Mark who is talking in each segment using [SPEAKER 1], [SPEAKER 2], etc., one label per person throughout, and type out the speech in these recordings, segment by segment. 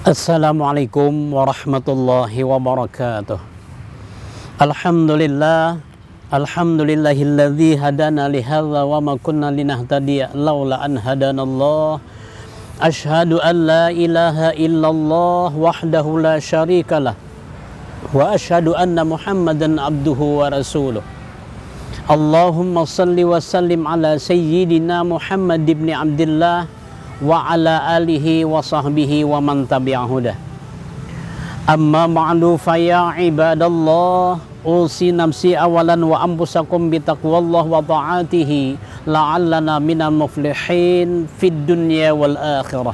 [SPEAKER 1] Assalamualaikum warahmatullahi wabarakatuh. Alhamdulillahilladzi hadana lihadza wa ma kunna linahtadiya laula an hadanallah. Asyhadu an la ilaha illallah wahdahu la syarikalah wa asyhadu anna Muhammadan abduhu wa rasuluh. Allahumma salli wa sallim ala sayyidina Muhammad ibn Abdillah wa ala alihi wa sahbihi wa man tabi'ahudah. Amma ba'du fa ya ibadallah, usi nafsi awalan wa anfusakum bitaqwallah wa ta'atihi la'allana minal muflihin fid dunya wal akhirah.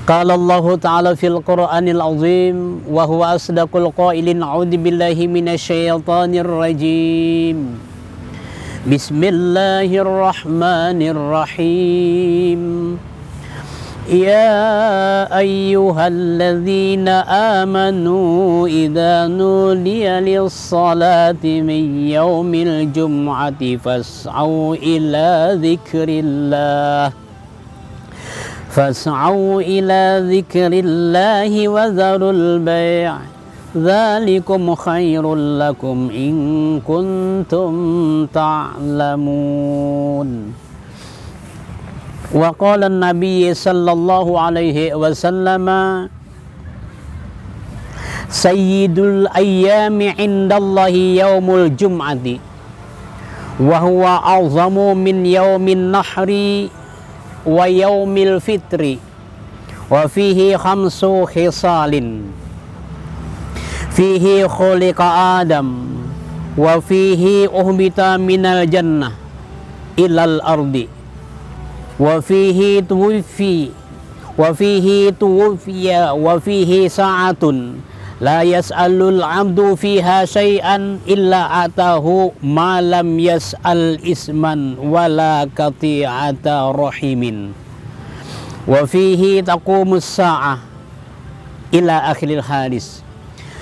[SPEAKER 1] Qala Allah ta'ala fil Qur'anil azim wa huwa asdaqul qailin, a'udzu billahi minasyaitonir rajim. Bismillahirrahmanirrahim. Ya ayyuhalladzina amanu idza nudiya lis-salati min yaumil jum'ati fas'au ila dzikrillahi wa dzarul bai'. Dzalikum khairul lakum in kuntum ta'lamun. Wa qala an-nabiy sallallahu alaihi wasallam, sayyidul ayyami indallahi yaumul jum'ati wa huwa a'zamu min yaumin nahri wa yaumil fitri wa fihi khamsu khisalin. Fihi khuliqa Adam wa fihi uhbita minal jannah ilal ardi wa fihi tuwfiya wa fihi sa'atun la yas'alul 'abdu fiha syai'an illa atahu ma lam yas'al isman wala qati'ata rahimin wa fihi taqumus sa'ah ila akhiril hadis.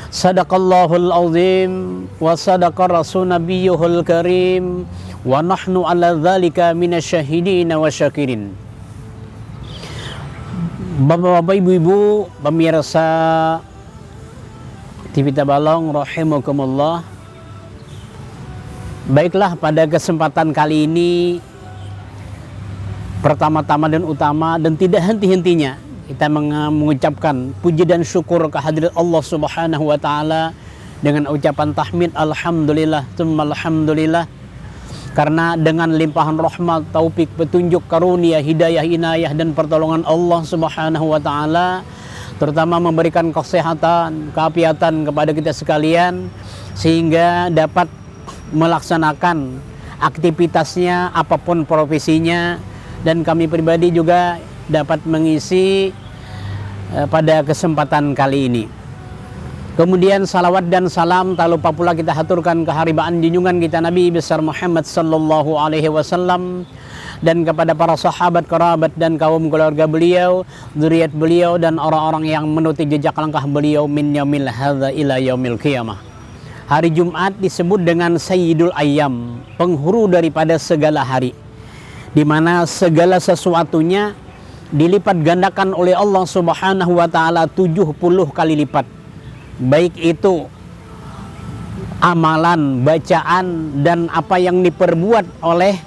[SPEAKER 1] Sadaqallahul azim wa sadaqa rasul nabiyuhul karim wa nahnu ala dzalika minasyahidin wa syakirin. Bapak-bapak, ibu-ibu, pemirsa TV Tabalong rahimakumullah. Baiklah, pada kesempatan kali ini pertama-tama dan utama dan tidak henti-hentinya kita mengucapkan puji dan syukur kehadirat Allah Subhanahu wa taala dengan ucapan tahmid alhamdulillah tsumma alhamdulillah, karena dengan limpahan rahmat, taufik, petunjuk, karunia, hidayah, inayah dan pertolongan Allah Subhanahu wa taala, terutama memberikan kesehatan, keafiatan kepada kita sekalian sehingga dapat melaksanakan aktivitasnya apapun profesinya, dan kami pribadi juga dapat mengisi pada kesempatan kali ini. Kemudian salawat dan salam tak lupa pula kita haturkan keharibaan junjungan kita Nabi besar Muhammad sallallahu alaihi wasallam, dan kepada para sahabat, kerabat dan kaum keluarga beliau, zuriat beliau dan orang-orang yang menuti jejak langkah beliau min yaumil hadza ila yaumil qiyamah. Hari Jumat disebut dengan Sayyidul Ayyam, penghulu daripada segala hari, di mana segala sesuatunya dilipat gandakan oleh Allah Subhanahu wa taala 70 kali lipat. Baik itu amalan, bacaan dan apa yang diperbuat oleh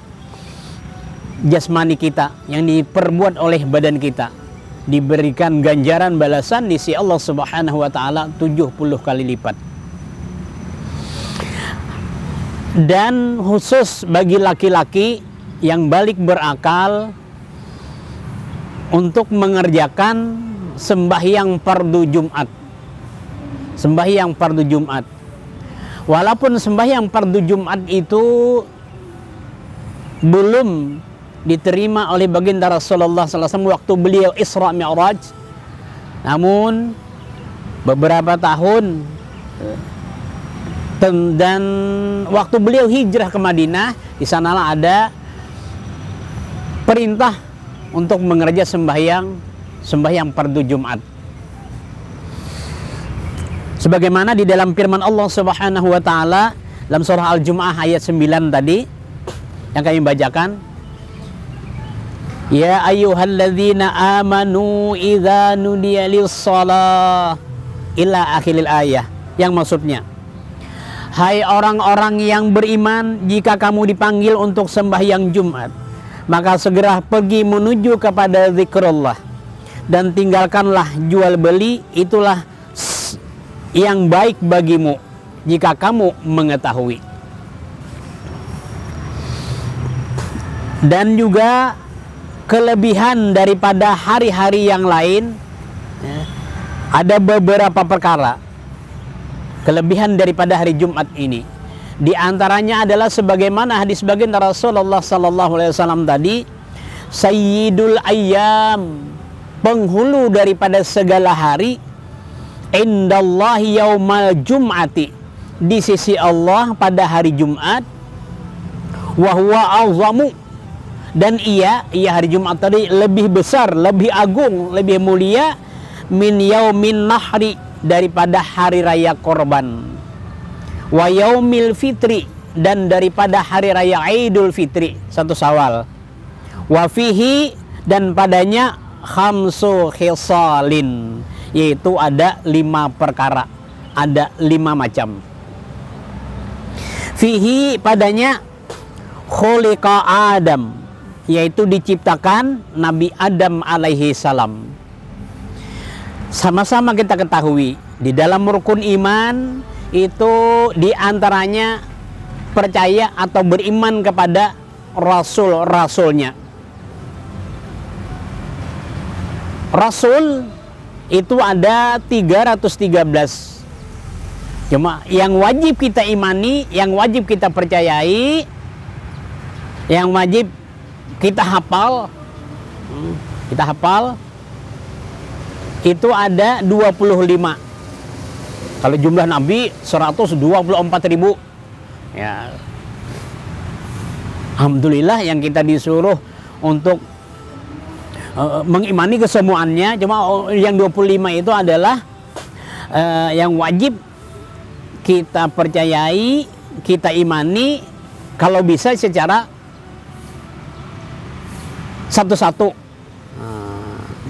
[SPEAKER 1] jasmani kita, yang diperbuat oleh badan kita, diberikan ganjaran balasan di sisi Allah Subhanahu wa taala 70 kali lipat. Dan khusus bagi laki-laki yang balik berakal untuk mengerjakan sembahyang fardu Jumat. Sembahyang fardu Jumat. Walaupun sembahyang fardu Jumat itu belum diterima oleh baginda Rasulullah SAW waktu beliau Isra Mi'raj, namun beberapa tahun dan waktu beliau hijrah ke Madinah, di sanalah ada perintah untuk mengerjakan sembahyang fardu Jumat. Sebagaimana di dalam firman Allah Subhanahu wa taala dalam surah Al-Jumu'ah ayat 9 tadi yang kami bacakan, Ya ayyuhalladzina amanu idza nudiya lis-shalah ila akhiril ayah, yang maksudnya, hai orang-orang yang beriman, jika kamu dipanggil untuk sembahyang Jumat, maka segera pergi menuju kepada zikrullah dan tinggalkanlah jual beli, itulah yang baik bagimu jika kamu mengetahui. Dan juga kelebihan daripada hari-hari yang lain, ada beberapa perkara kelebihan daripada hari Jumat ini. Di antaranya adalah sebagaimana hadis baginda Rasulullah sallallahu alaihi wasallam tadi, sayyidul ayyam, penghulu daripada segala hari, indallahi yaumal jum'ati, di sisi Allah pada hari Jumat, wa huwa azamu, dan ia hari Jumat tadi lebih besar, lebih agung, lebih mulia, min yaumin nahri, daripada hari raya korban, wa yaumil fitri, dan daripada hari raya Idul Fitri, 1 Syawal, wa fihi, dan padanya khamsu khisalin, yaitu ada 5 perkara, ada 5 macam. Fihi, padanya, khuliqa Adam, yaitu diciptakan Nabi Adam alaihi salam. Sama-sama kita ketahui, di dalam rukun iman itu diantaranya percaya atau beriman kepada rasul-rasulnya. Rasul itu ada 313. Cuma yang wajib kita imani, yang wajib kita percayai, yang wajib kita hafal, itu ada 25. Kalau jumlah Nabi 124.000. Ya. Alhamdulillah yang kita disuruh untuk mengimani kesemuanya. Cuma yang 25 itu adalah yang wajib kita percayai, kita imani, kalau bisa secara satu-satu.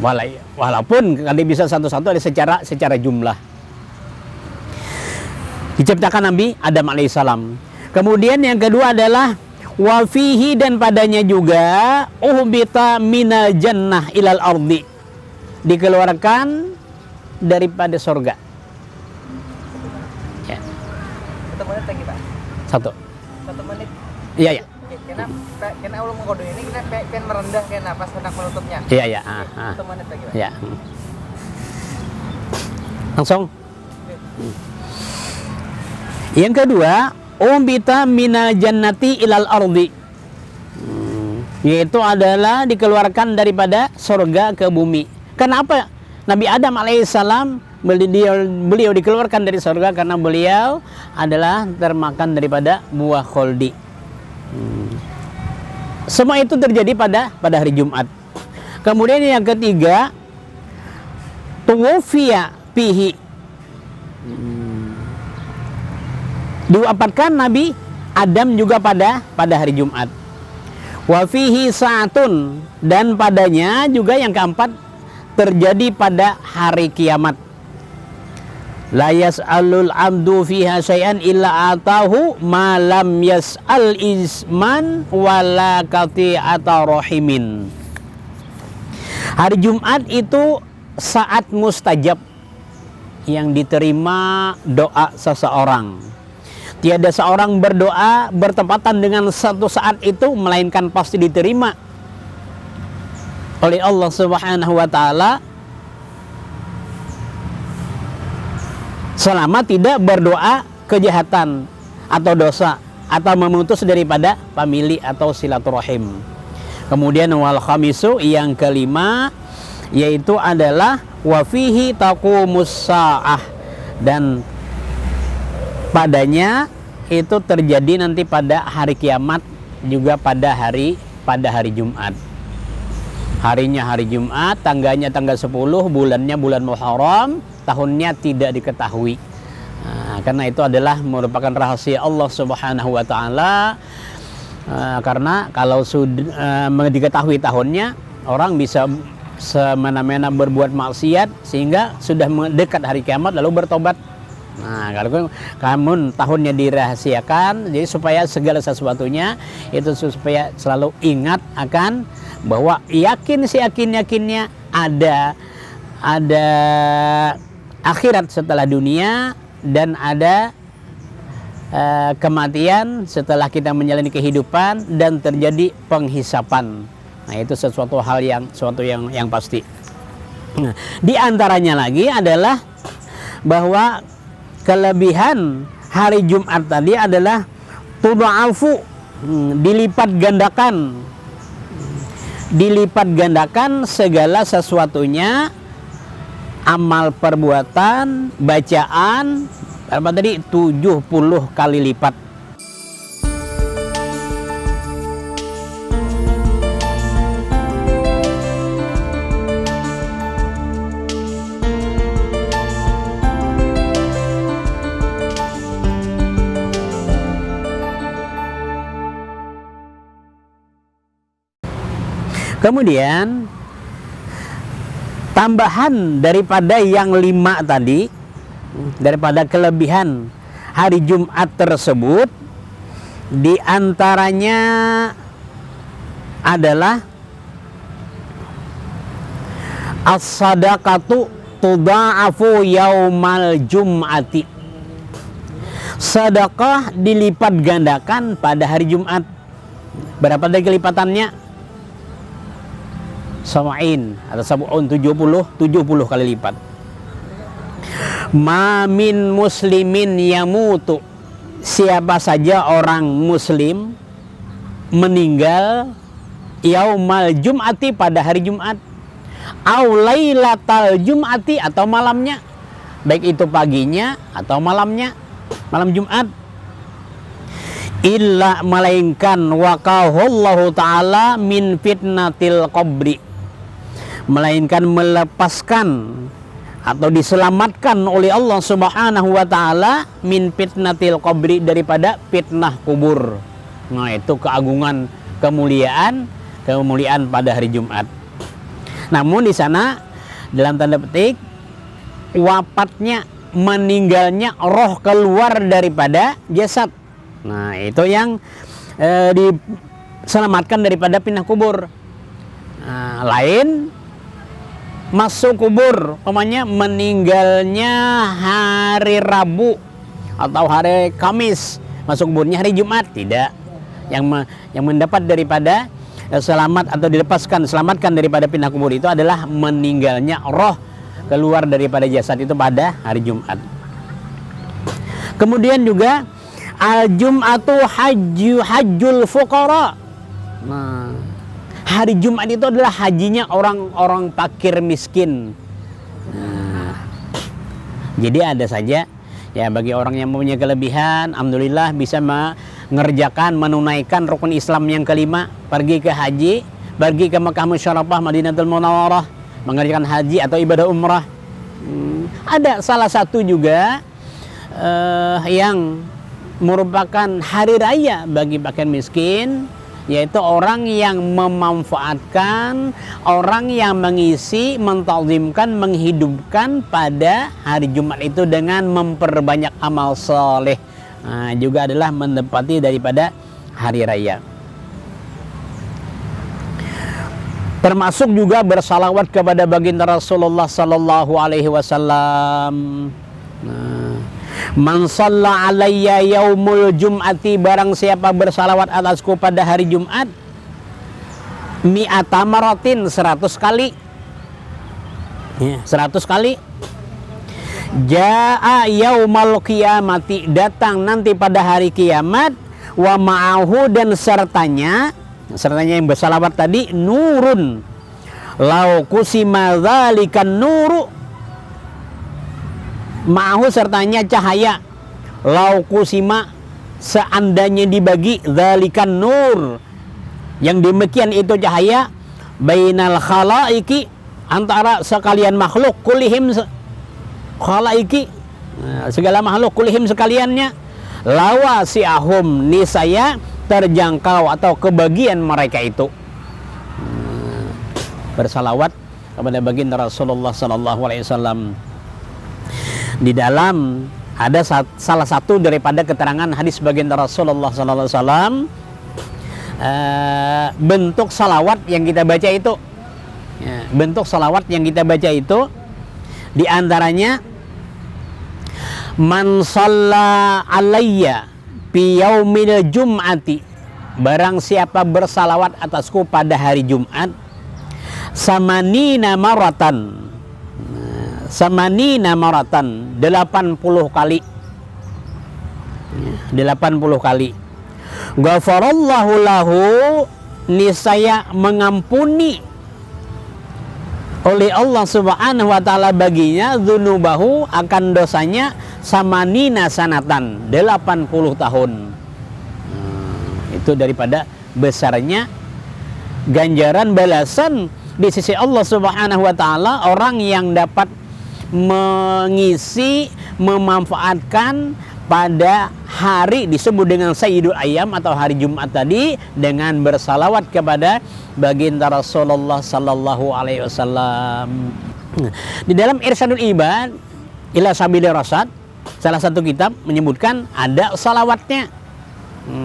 [SPEAKER 1] Walaupun kalau bisa satu-satu ada secara jumlah. Diciptakan Nabi Adam alaihissalam. Kemudian yang kedua adalah wafihi, dan padanya juga uhbita minal jannah ilal ardi, dikeluarkan daripada surga. Ya.
[SPEAKER 2] 1 menit lagi Pak. 1 menit.
[SPEAKER 1] Iya ya.
[SPEAKER 2] Kena ulun mengkodo ini kita pengen merendah kena pas hendak menutupnya.
[SPEAKER 1] Iya ya.
[SPEAKER 2] 1 menit lagi Pak.
[SPEAKER 1] Ya. Langsung. Yang kedua, umbita minal jannati ilal ardi, yaitu adalah dikeluarkan daripada surga ke bumi. Kenapa Nabi Adam alaihissalam beliau dikeluarkan dari surga? Karena beliau adalah termakan daripada buah kholdi. Semua itu terjadi pada hari Jumat. Kemudian yang ketiga, tuwfiya fihi, diwafatkan Nabi Adam juga pada hari Jumat. Wa fihi sa'atun, dan padanya juga yang keempat terjadi pada hari kiamat. La yas'alul abdu fiha syai'an illa atahu ma lam yas'al isman wala qati'ata rahimin. Hari Jumat itu saat mustajab, yang diterima doa seseorang. Tiada seorang berdoa bertepatan dengan satu saat itu melainkan pasti diterima oleh Allah Subhanahu wa taala, selama tidak berdoa kejahatan atau dosa atau memutus daripada famili atau silaturahim. Kemudian wal khamisu, yang kelima, yaitu adalah wa fihi taqumus saah, dan padanya itu terjadi nanti pada hari kiamat, juga pada hari Jumat. Harinya hari Jumat, tanggalnya tanggal 10, bulannya bulan Muharram, tahunnya tidak diketahui. Karena itu adalah merupakan rahasia Allah Subhanahu wa taala. Karena kalau sudah diketahui tahunnya, orang bisa semena-mena berbuat maksiat sehingga sudah mendekat hari kiamat lalu bertobat. Nah, kalau kamu tahunnya dirahasiakan, jadi supaya segala sesuatunya itu supaya selalu ingat akan bahwa yakinnya ada akhirat setelah dunia dan ada kematian setelah kita menjalani kehidupan dan terjadi penghisapan. Nah, itu sesuatu yang pasti. Nah, di antaranya lagi adalah bahwa kelebihan hari Jumat tadi adalah tudha'afu, dilipat gandakan segala sesuatunya, amal perbuatan, bacaan, apa tadi 70 kali lipat. Kemudian tambahan daripada yang 5 tadi, daripada kelebihan hari Jumat tersebut, di antaranya adalah as-sadaqatu tudha'afu yaumal jum'ati. Sedekah dilipat gandakan pada hari Jumat. Berapa tadi kelipatannya? Sama'in atau sab'un, 70 kali lipat. Ma min muslimin yamutu, siapa saja orang muslim meninggal yaumal jum'ati pada hari Jumat, au lailatal jum'ati atau malamnya, baik itu paginya atau malamnya, malam Jumat, illa melainkan waqahullahu ta'ala min fitnatil qabri, melainkan melepaskan atau diselamatkan oleh Allah Subhanahu wa taala min fitnatil qabri, daripada fitnah kubur. Nah, itu keagungan, kemuliaan pada hari Jumat. Namun di sana dalam tanda petik wafatnya, meninggalnya roh keluar daripada jasad. Nah, itu yang diselamatkan daripada fitnah kubur. Nah, lain masuk kubur, umpamanya meninggalnya hari Rabu atau hari Kamis, masuk kuburnya hari Jumat, tidak. Yang mendapat daripada selamat atau selamatkan daripada pindah kubur itu adalah meninggalnya roh keluar daripada jasad itu pada hari Jumat. Kemudian juga al-Jum'atu hajjul fuqara. Nah, hari Jumat itu adalah hajinya orang-orang fakir miskin. Nah, jadi ada saja ya, bagi orang yang mempunyai kelebihan, alhamdulillah bisa menunaikan rukun Islam yang kelima, pergi ke haji, pergi ke Mekah Musyarrafah, Madinatul Munawwarah, mengerjakan haji atau ibadah umrah. Ada salah satu juga yang merupakan hari raya bagi fakir miskin, yaitu orang yang memanfaatkan, orang yang mengisi, mentazimkan, menghidupkan pada hari Jumat itu dengan memperbanyak amal soleh. Nah, juga adalah menepati daripada hari raya. Termasuk juga bersalawat kepada baginda Rasulullah sallallahu alaihi wasallam. Man shalla alayya yaumul jum'ati, barang siapa bersalawat atasku pada hari Jumat, mi'ata maratin, 100 kali. Ya, 100 kali. Ja'a yaumal qiyamati, datang nanti pada hari kiamat, wa ma'ahu, dan sertanya yang bersalawat tadi, nurun, lau kusima dzalikan nuru, ma'ahu sertanya cahaya, lau kusima, seandainya dibagi, dzalikan nur, yang demikian itu cahaya, bainal khalaiki, antara sekalian makhluk, kulihim khalaiki, segala makhluk, kulihim sekaliannya, lawasi'ahum, niscaya terjangkau atau kebagian mereka itu. bersalawat kepada baginda Rasulullah sallallahu alaihi wasallam. Di dalam ada salah satu daripada keterangan hadis baginda Rasulullah sallallahu alaihi wasallam, bentuk salawat yang kita baca itu, bentuk salawat yang kita baca itu di antaranya man shalla alayya fi yaumil jum'ati, barang siapa bersalawat atasku pada hari Jumat, samanina maratan, 80 kali, 80 kali, ghafarallahu lahu, niscaya mengampuni oleh Allah Subhanahu wa taala baginya, dzunubahu, akan dosanya, samanina sanatan, 80 tahun. Itu daripada besarnya ganjaran balasan di sisi Allah Subhanahu wa taala orang yang dapat mengisi, memanfaatkan pada hari disebut dengan Sayyidul Ayyam atau hari Jumat tadi dengan bersalawat kepada baginda Rasulullah sallallahu alaihi wasallam. Di dalam Irsyadul Ibad ila Sabilir Rasyad, salah satu kitab menyebutkan ada salawatnya.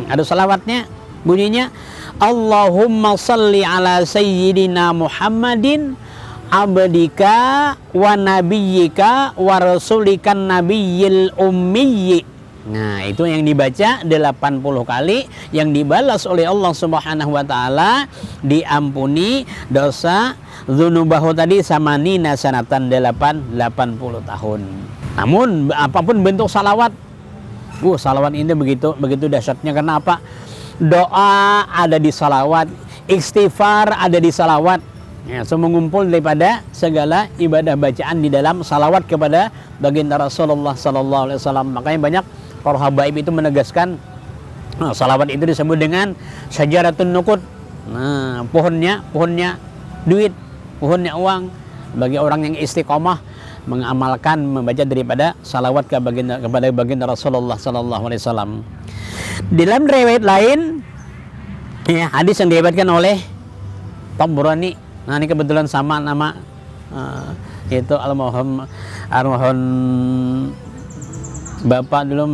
[SPEAKER 1] Ada salawatnya, bunyinya Allahumma salli ala sayyidina Muhammadin abdika wa nabiyyika wa rasulikan nabiyyil ummiyyi. Nah, itu yang dibaca 80 kali, yang dibalas oleh Allah Subhanahu wa taala, diampuni dosa dzunubahu tadi samanina sanatan, 80 tahun. Namun apapun bentuk salawat, salawat ini begitu dahsyatnya. Karena apa? Doa ada di salawat, istighfar ada di salawat. Ya, semua ngumpul daripada segala ibadah bacaan di dalam salawat kepada baginda Rasulullah sallallahu alaihi wasallam. Makanya banyak para habaib itu menegaskan salawat itu disebut dengan syajaratun nuqud. Nah, pohonnya duit, pohonnya uang bagi orang yang istiqomah mengamalkan membaca daripada salawat kepada baginda Rasulullah sallallahu alaihi wasallam. Dalam riwayat lain, ya, hadis yang diriwayatkan oleh Tabrani. Nah, ini kebetulan sama nama itu almarhum Bapak dulu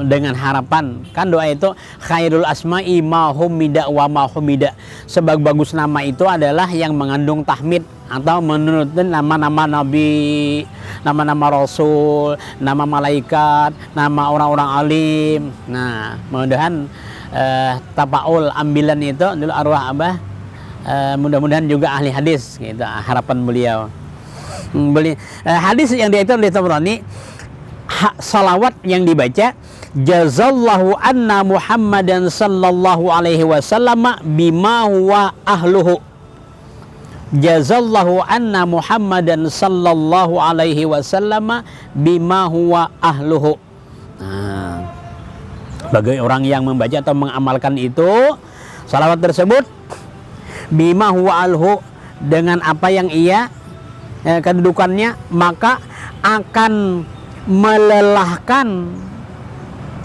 [SPEAKER 1] dengan harapan, kan doa itu khairul asma'i ma humida wa ma humida, sebagus nama itu adalah yang mengandung tahmid atau menurut nama-nama nabi, nama-nama rasul, nama malaikat, nama orang-orang alim. Nah, mudah-mudahan tapaul ambilan itu dulu arwah Abah, mudah-mudahan juga ahli hadis, gitu, harapan beliau. Hadis yang diatur oleh Tabrani, salawat yang dibaca, jazallahu anna Muhammadan sallallahu alaihi wasallam bima huwa ahluhu, jazallahu anna Muhammadan sallallahu alaihi wasallam bima huwa ahluhu. Nah, bagi orang yang membaca atau mengamalkan itu salawat tersebut, bima huwa alhu, dengan apa yang ia kedudukannya, maka akan melelahkan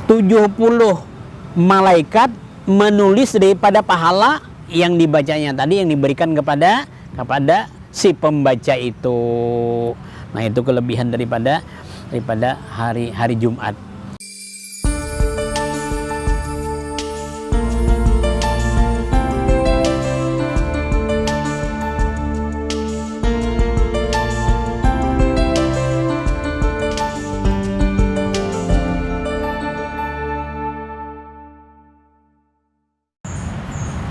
[SPEAKER 1] 70 malaikat menulis daripada pahala yang dibacanya tadi, yang diberikan kepada si pembaca itu. Nah, itu kelebihan daripada hari Jumat.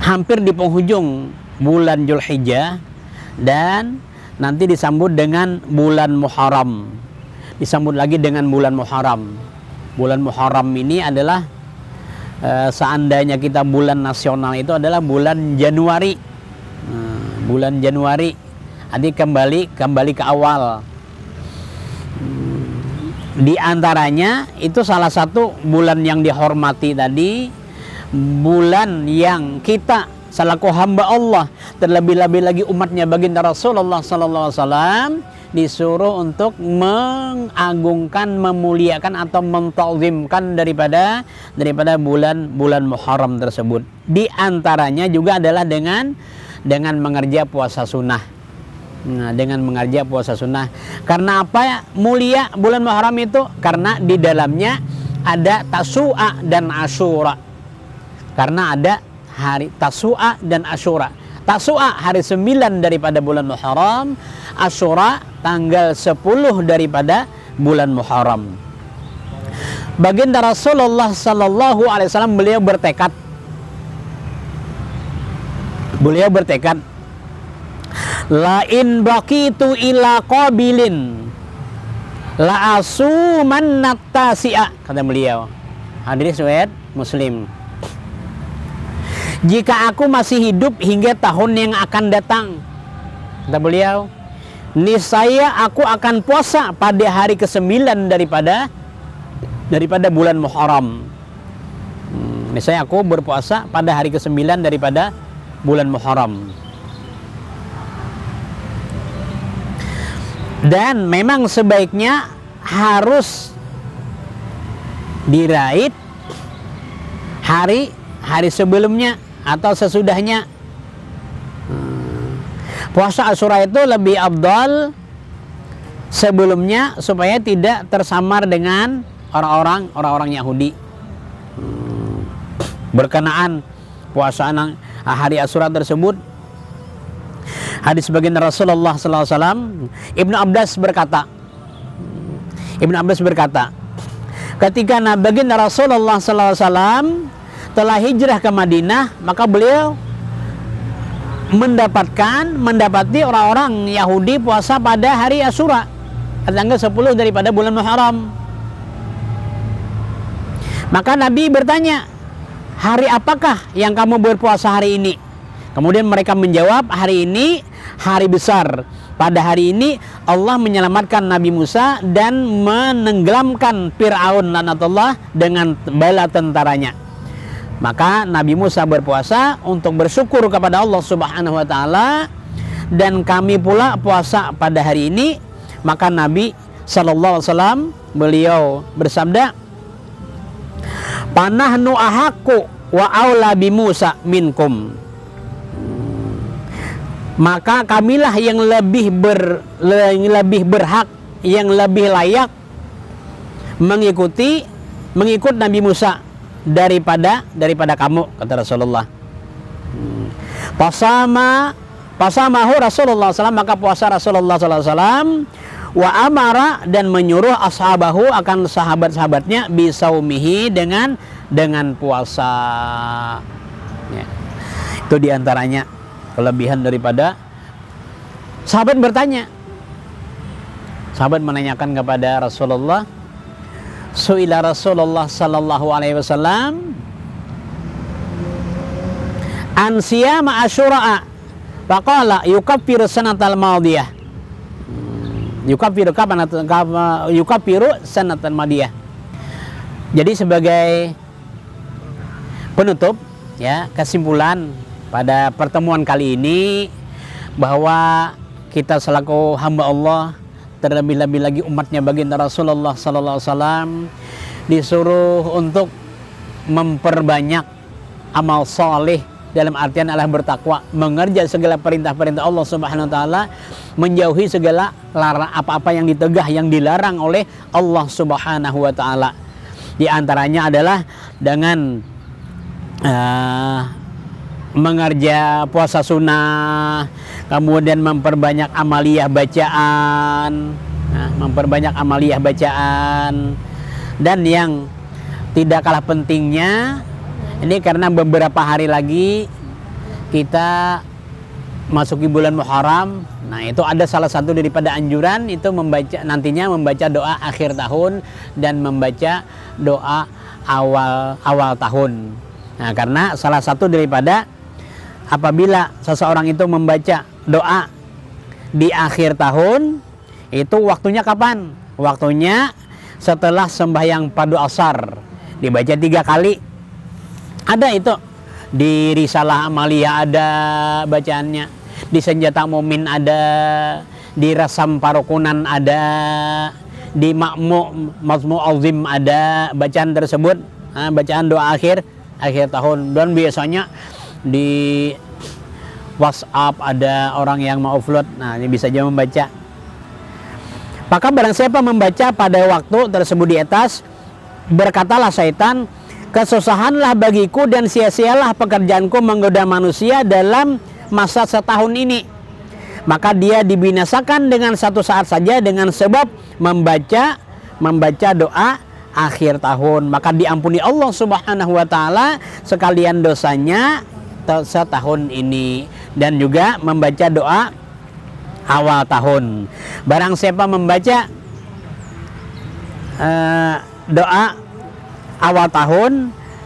[SPEAKER 1] Hampir di penghujung bulan Dzulhijjah dan nanti disambut dengan bulan Muharram. Disambut lagi dengan bulan Muharram. Bulan Muharram ini adalah seandainya kita bulan nasional itu adalah bulan Januari. Bulan Januari. Nanti kembali ke awal. Di antaranya itu salah satu bulan yang dihormati tadi, bulan yang kita selaku hamba Allah, terlebih-lebih lagi umatnya baginda Rasulullah sallallahu alaihi wasallam, disuruh untuk mengagungkan, memuliakan atau mentazimkan daripada bulan Muharram tersebut. Di antaranya juga adalah dengan mengerja puasa sunnah. dengan mengerjakan puasa sunnah. Karena apa mulia bulan Muharram itu? Karena di dalamnya ada Tasu'a dan Asyura. Karena ada hari Tasu'a dan Asyura. Tasu'a hari 9 daripada bulan Muharram, Asyura tanggal 10 daripada bulan Muharram. Baginda Rasulullah sallallahu alaihi wasallam beliau bertekad la in baqitu ila qabilin la asuman nattasi'a, kata beliau. Hadis riwayat Muslim. Jika aku masih hidup hingga tahun yang akan datang, kata beliau, niscaya aku akan puasa pada hari ke-9 daripada bulan Muharram. Niscaya aku berpuasa pada hari ke-9 daripada bulan Muharram. Dan memang sebaiknya harus diraih hari sebelumnya atau sesudahnya. Puasa Asyura itu lebih afdal sebelumnya supaya tidak tersamar dengan orang-orang Yahudi. Berkenaan puasa hari Asyura tersebut, hadis baginda Rasulullah SAW, Ibnu Abbas berkata, ketika baginda Rasulullah SAW telah hijrah ke Madinah, maka beliau mendapati orang-orang Yahudi puasa pada hari Asyura, tanggal 10 daripada bulan Muharram. Maka Nabi bertanya, hari apakah yang kamu berpuasa hari ini? Kemudian mereka menjawab, hari ini hari besar. Pada hari ini Allah menyelamatkan Nabi Musa dan menenggelamkan Fir'aun laknatullah dengan bala tentaranya. Maka Nabi Musa berpuasa untuk bersyukur kepada Allah Subhanahu wa taala, dan kami pula puasa pada hari ini. Maka Nabi sallallahu alaihi wasallam beliau bersabda, "Panahnu ahaqqu wa aula bi Musa minkum." Maka kamilah yang lebih berhak, yang lebih layak mengikut Nabi Musa daripada kamu, kata Rasulullah. Pasamahu Rasulullah SAW, maka puasa Rasulullah SAW, wa amara, dan menyuruh ashabahu akan sahabat-sahabatnya bisaumihi dengan puasa. Ya. Itu diantaranya kelebihan daripada. Sahabat bertanya, sahabat menanyakan kepada Rasulullah, su'ila Rasulullah sallallahu alaihi wasallam an siyama asyura'a faqala yukaffiru sanatal madiyah. Yukaffiru sanatal madiyah. Jadi sebagai penutup, ya, kesimpulan pada pertemuan kali ini, bahwa kita selaku hamba Allah, terlebih-lebih lagi umatnya baginda Rasulullah sallallahu alaihi wasallam, disuruh untuk memperbanyak amal soleh, dalam artian adalah bertakwa, mengerjakan segala perintah-perintah Allah Subhanahu wa taala, menjauhi segala apa-apa yang ditegah, yang dilarang oleh Allah Subhanahu wa taala. Di antaranya adalah dengan mengerja puasa sunnah, kemudian memperbanyak amaliyah bacaan, dan yang tidak kalah pentingnya, ini karena beberapa hari lagi kita masuki bulan Muharram. Nah, itu ada salah satu daripada anjuran itu nantinya membaca doa akhir tahun dan membaca doa awal tahun. Nah, karena salah satu daripada apabila seseorang itu membaca doa di akhir tahun, itu waktunya kapan? Waktunya setelah sembahyang padu asar, dibaca 3 kali. Ada itu di Risalah Amaliyah, ada bacaannya di Senjata Mumin, ada di Rasam Parukunan, ada di Mazmu Azim, ada bacaan tersebut, bacaan doa akhir tahun. Dan biasanya di WhatsApp, ada orang yang mau upload. Nah, ini bisa juga membaca. Maka barang siapa membaca pada waktu tersebut di atas, berkatalah syaitan, kesusahanlah bagiku dan sia-sialah pekerjaanku menggoda manusia dalam masa setahun ini. Maka dia dibinasakan dengan satu saat saja dengan sebab membaca doa akhir tahun. Maka diampuni Allah Subhanahu wa taala sekalian dosanya setahun ini, dan juga membaca doa awal tahun. Barang siapa membaca doa awal tahun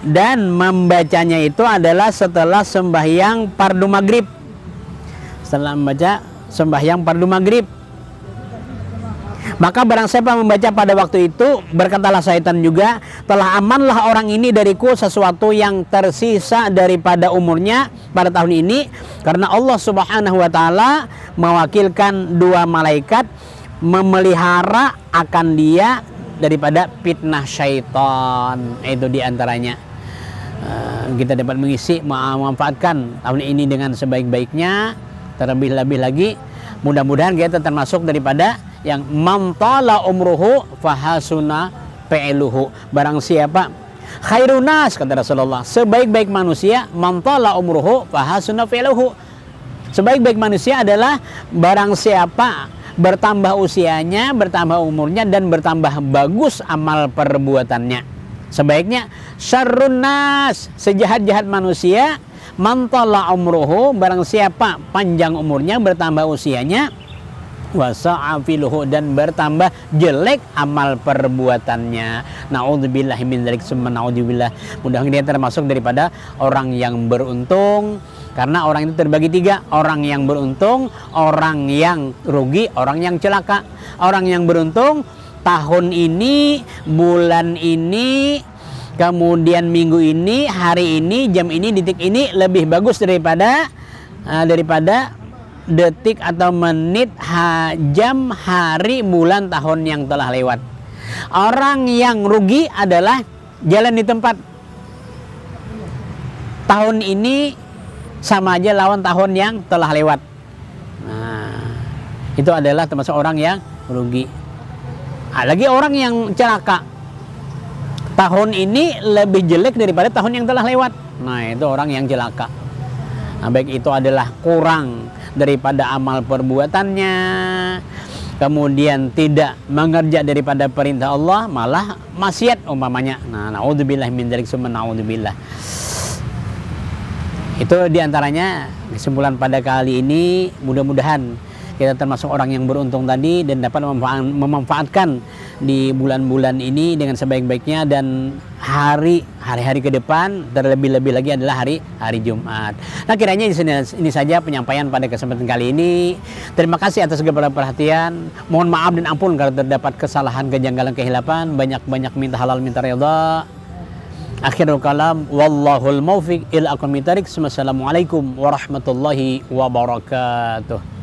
[SPEAKER 1] dan membacanya itu adalah setelah sembahyang fardu maghrib. Setelah membaca sembahyang fardu maghrib, maka barang siapa membaca pada waktu itu, berkatalah syaitan juga, telah amanlah orang ini dariku sesuatu yang tersisa daripada umurnya pada tahun ini, karena Allah Subhanahu wa taala mewakilkan 2 malaikat memelihara akan dia daripada fitnah syaitan. Itu diantaranya kita dapat mengisi, memanfaatkan tahun ini dengan sebaik-baiknya. Terlebih-lebih lagi, mudah-mudahan kita termasuk daripada yang mantala umruhu fahasuna fi'luhu. Barang siapa khairunas, kata Rasulullah, sebaik-baik manusia, mantala umruhu fahasuna fi'luhu. Sebaik-baik manusia adalah barang siapa bertambah usianya, bertambah umurnya, dan bertambah bagus amal perbuatannya. Sebaiknya syarrun nas, sejahat-jahat manusia, mantala umruhu, barang siapa panjang umurnya, bertambah usianya, wasa'afiluhu, dan bertambah jelek amal perbuatannya. Na'udzubillahi min dzalik, summa na'udzubillah. Mudah-mudahan dia termasuk daripada orang yang beruntung, karena orang itu terbagi 3, orang yang beruntung, orang yang rugi, orang yang celaka. Orang yang beruntung tahun ini, bulan ini, kemudian minggu ini, hari ini, jam ini, detik ini lebih bagus daripada detik atau menit, jam, hari, bulan, tahun yang telah lewat. Orang yang rugi adalah jalan di tempat. Tahun ini sama aja lawan tahun yang telah lewat. Nah, itu adalah termasuk orang yang rugi. Lagi orang yang celaka, tahun ini lebih jelek daripada tahun yang telah lewat. Nah, itu orang yang celaka. Nah, baik itu adalah kurang daripada amal perbuatannya, kemudian tidak mengerja daripada perintah Allah, malah maksiat umpamanya. Nah, naudzubillah min dzalik, summa naudzubillah. Itu diantaranya kesimpulan pada kali ini. Mudah-mudahan kita termasuk orang yang beruntung tadi dan dapat memanfaatkan di bulan-bulan ini dengan sebaik-baiknya, dan hari-hari ke depan, terlebih-lebih lagi adalah hari Jumat. Nah, kiranya ini saja penyampaian pada kesempatan kali ini. Terima kasih atas segala perhatian. Mohon maaf dan ampun kalau terdapat kesalahan, kejanggalan, kehilapan. Banyak-banyak minta halal, minta ridha. Akhirul kalam, wallahul maufiq ila aqwamit thariq. Wassalamualaikum warahmatullahi wabarakatuh.